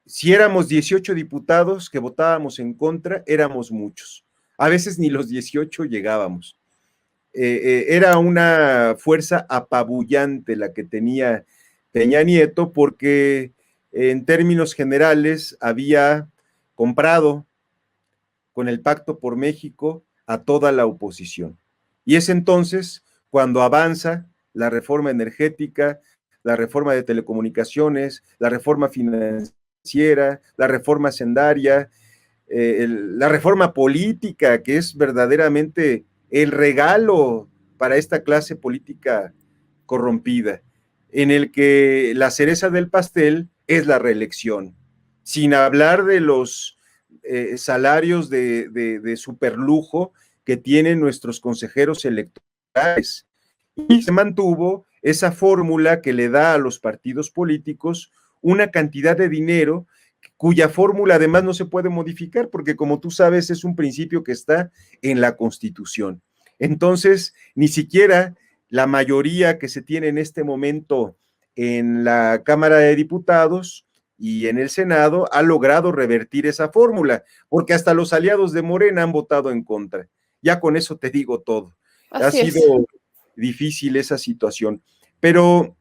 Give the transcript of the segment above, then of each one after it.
si éramos 18 diputados que votábamos en contra, éramos muchos. A veces ni los 18 llegábamos. Era una fuerza apabullante la que tenía Peña Nieto, porque en términos generales había comprado con el Pacto por México a toda la oposición. Y es entonces cuando avanza la reforma energética, la reforma de telecomunicaciones, la reforma financiera, la reforma hacendaria, la reforma política, que es verdaderamente el regalo para esta clase política corrompida, en el que la cereza del pastel es la reelección, sin hablar de los salarios de superlujo que tienen nuestros consejeros electorales. Y se mantuvo esa fórmula que le da a los partidos políticos una cantidad de dinero cuya fórmula además no se puede modificar, porque como tú sabes es un principio que está en la Constitución. Entonces, ni siquiera la mayoría que se tiene en este momento en la Cámara de Diputados y en el Senado ha logrado revertir esa fórmula, porque hasta los aliados de Morena han votado en contra. Ya con eso te digo todo. Ha sido difícil esa situación, pero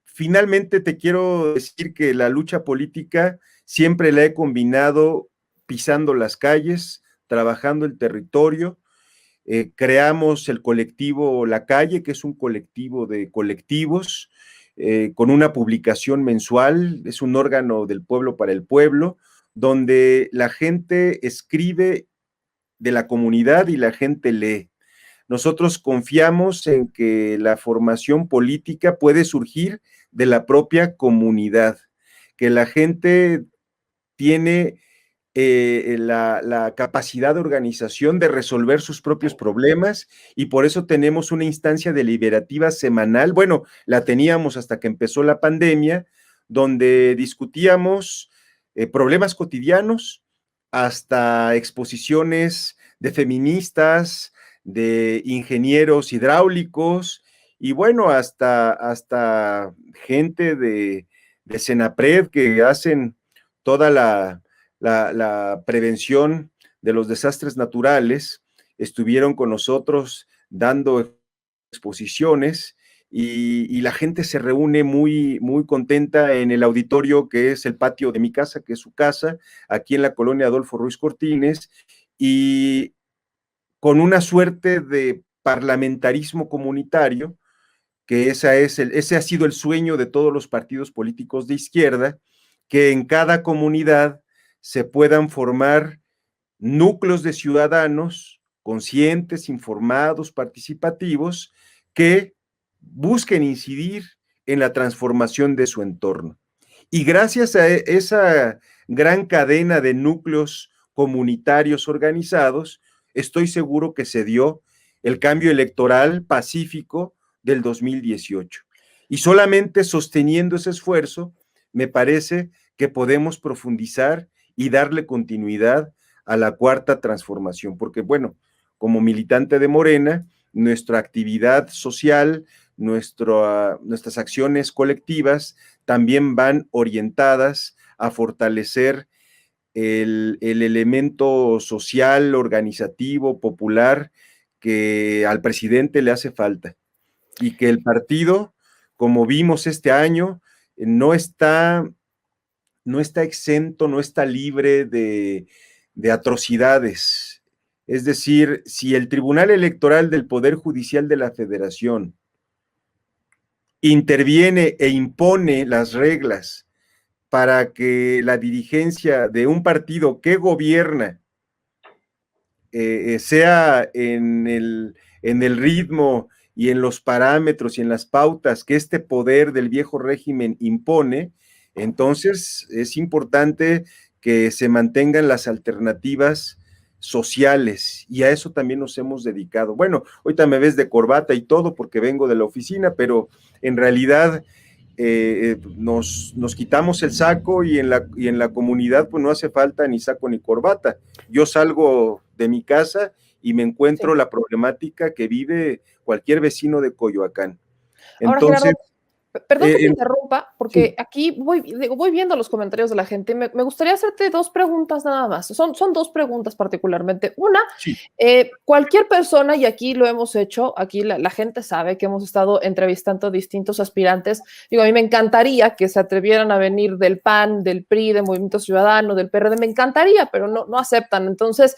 finalmente te quiero decir que la lucha política siempre la he combinado pisando las calles, trabajando el territorio. Creamos el colectivo La Calle, que es un colectivo de colectivos, con una publicación mensual, es un órgano del pueblo para el pueblo, donde la gente escribe de la comunidad y la gente lee. Nosotros confiamos en que la formación política puede surgir de la propia comunidad, que la gente tiene la capacidad de organización de resolver sus propios problemas, y por eso tenemos una instancia deliberativa semanal. Bueno, la teníamos hasta que empezó la pandemia, donde discutíamos problemas cotidianos, hasta exposiciones de feministas, de ingenieros hidráulicos, y bueno, hasta gente de Senapred que hacen toda la prevención de los desastres naturales, estuvieron con nosotros dando exposiciones, y la gente se reúne muy, muy contenta en el auditorio que es el patio de mi casa, que es su casa, aquí en la colonia Adolfo Ruiz Cortines, y con una suerte de parlamentarismo comunitario, que ese ha sido el sueño de todos los partidos políticos de izquierda, que en cada comunidad se puedan formar núcleos de ciudadanos conscientes, informados, participativos, que busquen incidir en la transformación de su entorno. Y gracias a esa gran cadena de núcleos comunitarios organizados, estoy seguro que se dio el cambio electoral pacífico del 2018. Y solamente sosteniendo ese esfuerzo, me parece que podemos profundizar y darle continuidad a la cuarta transformación, porque bueno, como militante de Morena, nuestra actividad social, nuestras acciones colectivas también van orientadas a fortalecer el elemento social, organizativo, popular, que al presidente le hace falta, y que el partido, como vimos este año, no está exento, no está libre de atrocidades. Es decir, si el Tribunal Electoral del Poder Judicial de la Federación interviene e impone las reglas para que la dirigencia de un partido que gobierna sea en el ritmo y en los parámetros y en las pautas que este poder del viejo régimen impone, entonces es importante que se mantengan las alternativas sociales, y a eso también nos hemos dedicado. Bueno, ahorita me ves de corbata y todo porque vengo de la oficina, pero en realidad nos quitamos el saco, y en la comunidad pues no hace falta ni saco ni corbata. Yo salgo de mi casa y me encuentro la problemática que vive cualquier vecino de Coyoacán. Ahora, Entonces, Gerardo, Perdón que te interrumpa, porque sí. aquí voy viendo los comentarios de la gente. Me gustaría hacerte dos preguntas nada más. Son dos preguntas particularmente. Una, Sí. cualquier persona, y aquí lo hemos hecho, aquí la gente sabe que hemos estado entrevistando distintos aspirantes. Digo, a mí me encantaría que se atrevieran a venir del PAN, del PRI, del Movimiento Ciudadano, del PRD, me encantaría, pero no aceptan. Entonces,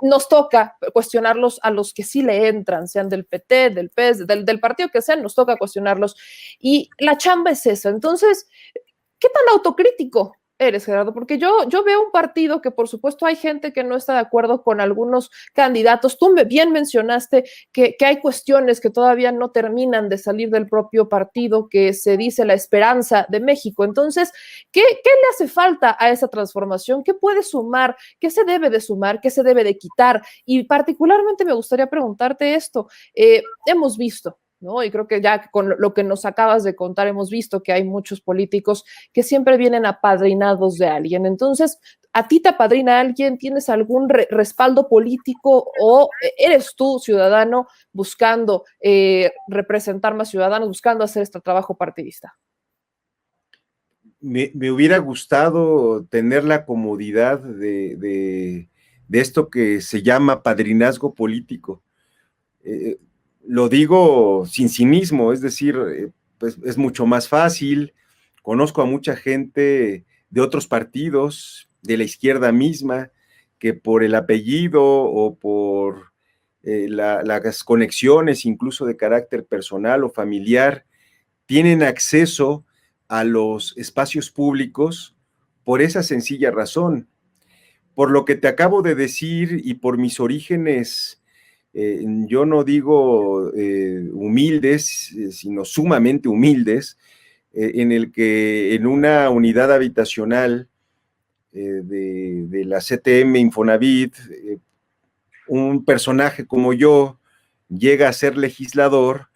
nos toca cuestionarlos a los que sí le entran, sean del PT, del PES, del partido que sean, nos toca cuestionarlos. Y la chamba es esa. Entonces, ¿qué tan autocrítico eres, Gerardo? Porque yo veo un partido que por supuesto hay gente que no está de acuerdo con algunos candidatos. Tú bien mencionaste que hay cuestiones que todavía no terminan de salir del propio partido, que se dice la esperanza de México. Entonces, ¿qué le hace falta a esa transformación? ¿Qué puede sumar? ¿Qué se debe de sumar? ¿Qué se debe de quitar? Y particularmente me gustaría preguntarte esto. Hemos visto, ¿no? Y creo que ya con lo que nos acabas de contar hemos visto que hay muchos políticos que siempre vienen apadrinados de alguien. Entonces, ¿a ti te apadrina alguien? ¿Tienes algún respaldo político o eres tú, ciudadano, buscando representar más ciudadanos, buscando hacer este trabajo partidista? Me hubiera gustado tener la comodidad de esto que se llama padrinazgo político. Eh, lo digo sin cinismo, es decir, pues es mucho más fácil. Conozco a mucha gente de otros partidos, de la izquierda misma, que por el apellido o por las conexiones, incluso de carácter personal o familiar, tienen acceso a los espacios públicos por esa sencilla razón. Por lo que te acabo de decir y por mis orígenes, yo no digo humildes, sino sumamente humildes, en el que en una unidad habitacional de la CTM Infonavit, un personaje como yo llega a ser legislador,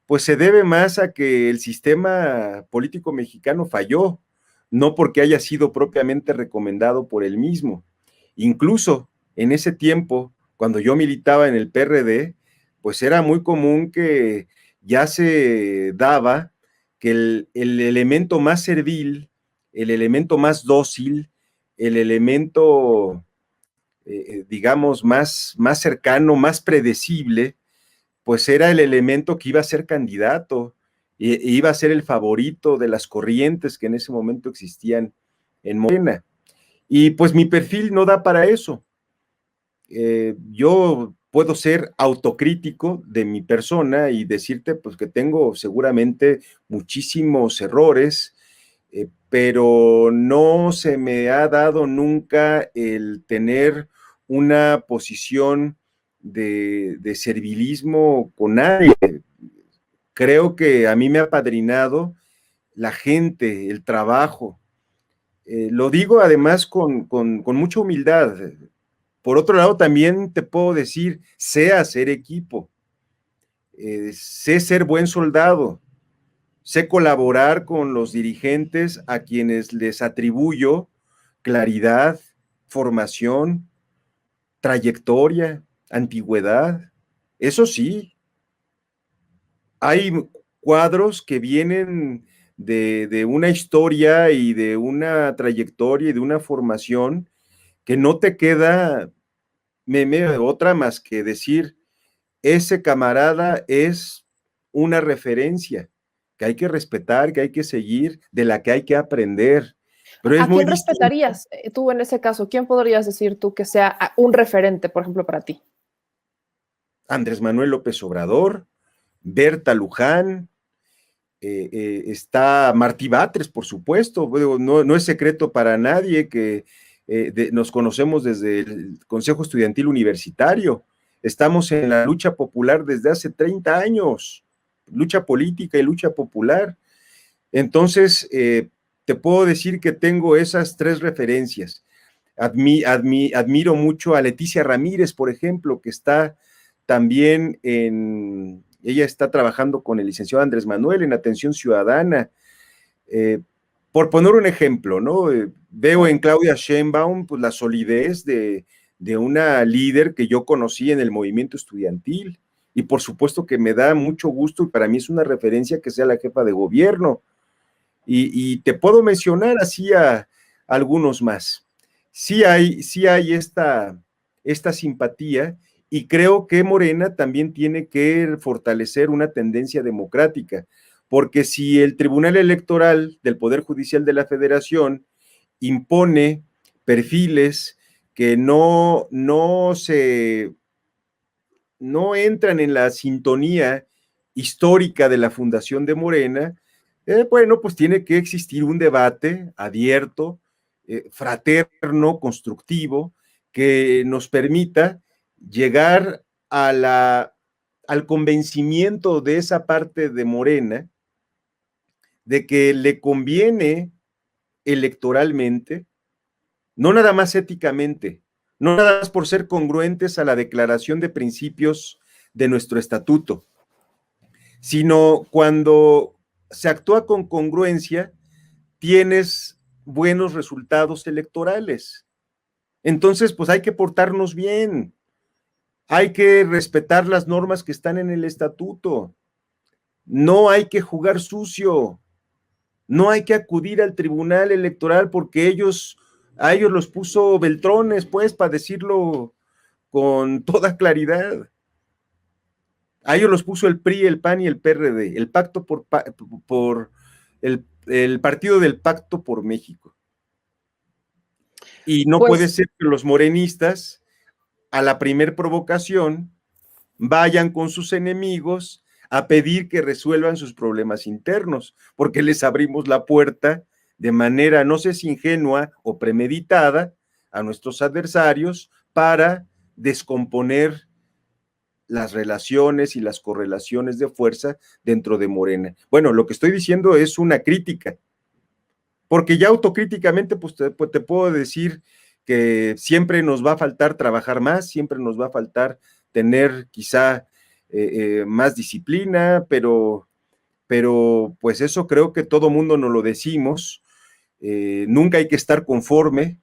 pues se debe más a que el sistema político mexicano falló, no porque haya sido propiamente recomendado por él mismo. Incluso en ese tiempo, cuando yo militaba en el PRD, pues era muy común que ya se daba que el elemento más servil, el elemento más dócil, el elemento digamos, más cercano, más predecible, pues era el elemento que iba a ser candidato, e iba a ser el favorito de las corrientes que en ese momento existían en Morena. Y pues mi perfil no da para eso. Yo puedo ser autocrítico de mi persona y decirte pues que tengo seguramente muchísimos errores, pero no se me ha dado nunca el tener una posición de servilismo con nadie. Creo que a mí me ha padrinado la gente, el trabajo. Lo digo además con mucha humildad. Por otro lado, también te puedo decir, sé hacer equipo, sé ser buen soldado, sé colaborar con los dirigentes a quienes les atribuyo claridad, formación, trayectoria, antigüedad. Eso sí, hay cuadros que vienen de una historia y de una trayectoria y de una formación que no te queda otra más que decir, ese camarada es una referencia que hay que respetar, que hay que seguir, de la que hay que aprender. Pero es ¿A muy quién distinto. respetarías tú en ese caso? ¿Quién podrías decir tú que sea un referente, por ejemplo, para ti? Andrés Manuel López Obrador, Berta Luján, está Martí Batres, por supuesto. No es secreto para nadie que nos conocemos desde el Consejo Estudiantil Universitario. Estamos en la lucha popular desde hace 30 años, lucha política y lucha popular. Entonces, te puedo decir que tengo esas tres referencias. Admiro mucho a Leticia Ramírez, por ejemplo, que está también ella está trabajando con el licenciado Andrés Manuel en atención ciudadana. Por poner un ejemplo, ¿no? Veo en Claudia Sheinbaum pues, la solidez de una líder que yo conocí en el movimiento estudiantil y por supuesto que me da mucho gusto y para mí es una referencia que sea la jefa de gobierno. Y te puedo mencionar así a algunos más. Sí hay esta simpatía y creo que Morena también tiene que fortalecer una tendencia democrática, porque si el Tribunal Electoral del Poder Judicial de la Federación impone perfiles que no entran en la sintonía histórica de la fundación de Morena, bueno, pues tiene que existir un debate abierto, fraterno, constructivo, que nos permita llegar al convencimiento de esa parte de Morena de que le conviene electoralmente, no nada más éticamente, no nada más por ser congruentes a la declaración de principios de nuestro estatuto, sino cuando se actúa con congruencia, tienes buenos resultados electorales. Entonces, pues hay que portarnos bien, hay que respetar las normas que están en el estatuto, no hay que jugar sucio, no hay que acudir al tribunal electoral porque a ellos los puso Beltrones, pues, para decirlo con toda claridad. A ellos los puso el PRI, el PAN y el PRD, el pacto por el partido del Pacto por México. Y no puede ser que los morenistas, a la primer provocación, vayan con sus enemigos a pedir que resuelvan sus problemas internos, porque les abrimos la puerta de manera, no sé si ingenua o premeditada, a nuestros adversarios para descomponer las relaciones y las correlaciones de fuerza dentro de Morena. Bueno, lo que estoy diciendo es una crítica, porque ya autocríticamente pues te puedo decir que siempre nos va a faltar trabajar más, siempre nos va a faltar tener quizá más disciplina, pero pues eso creo que todo mundo nos lo decimos, nunca hay que estar conforme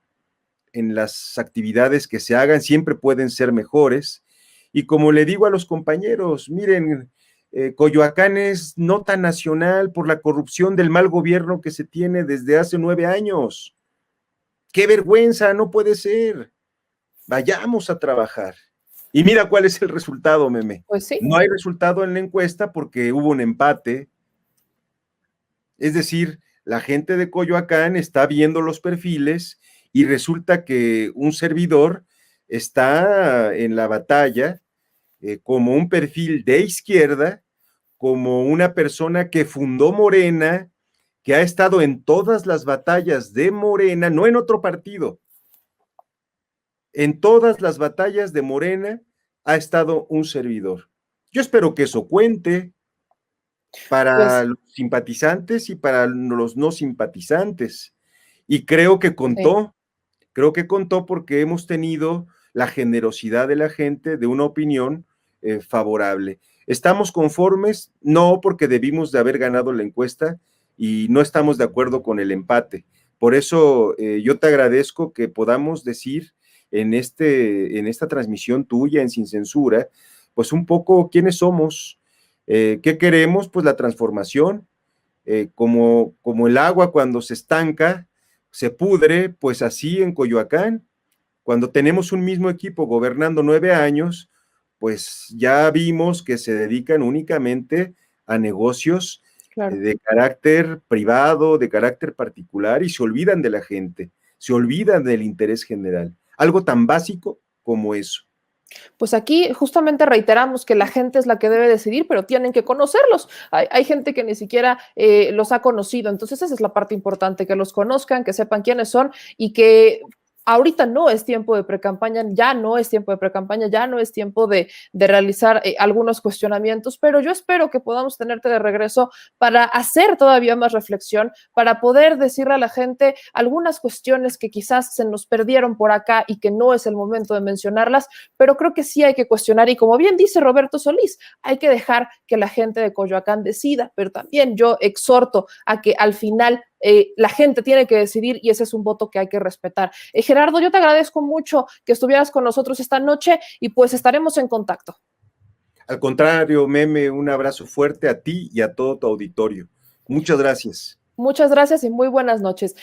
en las actividades que se hagan, siempre pueden ser mejores, y como le digo a los compañeros, miren, Coyoacán es nota nacional por la corrupción del mal gobierno que se tiene desde hace 9 años. ¡Qué vergüenza! No puede ser. Vayamos a trabajar. Y mira cuál es el resultado, Meme. Pues sí. No hay resultado en la encuesta porque hubo un empate. Es decir, la gente de Coyoacán está viendo los perfiles y resulta que un servidor está en la batalla como un perfil de izquierda, como una persona que fundó Morena, que ha estado en todas las batallas de Morena, no en otro partido, en todas las batallas de Morena ha estado un servidor. Yo espero que eso cuente para los simpatizantes y para los no simpatizantes. Y creo que contó, porque hemos tenido la generosidad de la gente de una opinión favorable. ¿Estamos conformes? No, porque debimos de haber ganado la encuesta y no estamos de acuerdo con el empate. Por eso yo te agradezco que podamos decir en esta transmisión tuya en Sin Censura, pues un poco quiénes somos, qué queremos, pues la transformación, como el agua cuando se estanca, se pudre, pues así en Coyoacán, cuando tenemos un mismo equipo gobernando 9 años, pues ya vimos que se dedican únicamente a negocios de carácter privado, de carácter particular, y se olvidan de la gente, se olvidan del interés general. Algo tan básico como eso. Pues aquí justamente reiteramos que la gente es la que debe decidir, pero tienen que conocerlos. Hay gente que ni siquiera los ha conocido, entonces esa es la parte importante, que los conozcan, que sepan quiénes son y que ahorita no es tiempo de precampaña, ya no es tiempo de precampaña, ya no es tiempo de realizar algunos cuestionamientos, pero yo espero que podamos tenerte de regreso para hacer todavía más reflexión, para poder decirle a la gente algunas cuestiones que quizás se nos perdieron por acá y que no es el momento de mencionarlas, pero creo que sí hay que cuestionar y como bien dice Roberto Solís, hay que dejar que la gente de Coyoacán decida, pero también yo exhorto a que al final la gente tiene que decidir y ese es un voto que hay que respetar. Gerardo, yo te agradezco mucho que estuvieras con nosotros esta noche y pues estaremos en contacto. Al contrario, Meme, un abrazo fuerte a ti y a todo tu auditorio. Muchas gracias. Muchas gracias y muy buenas noches.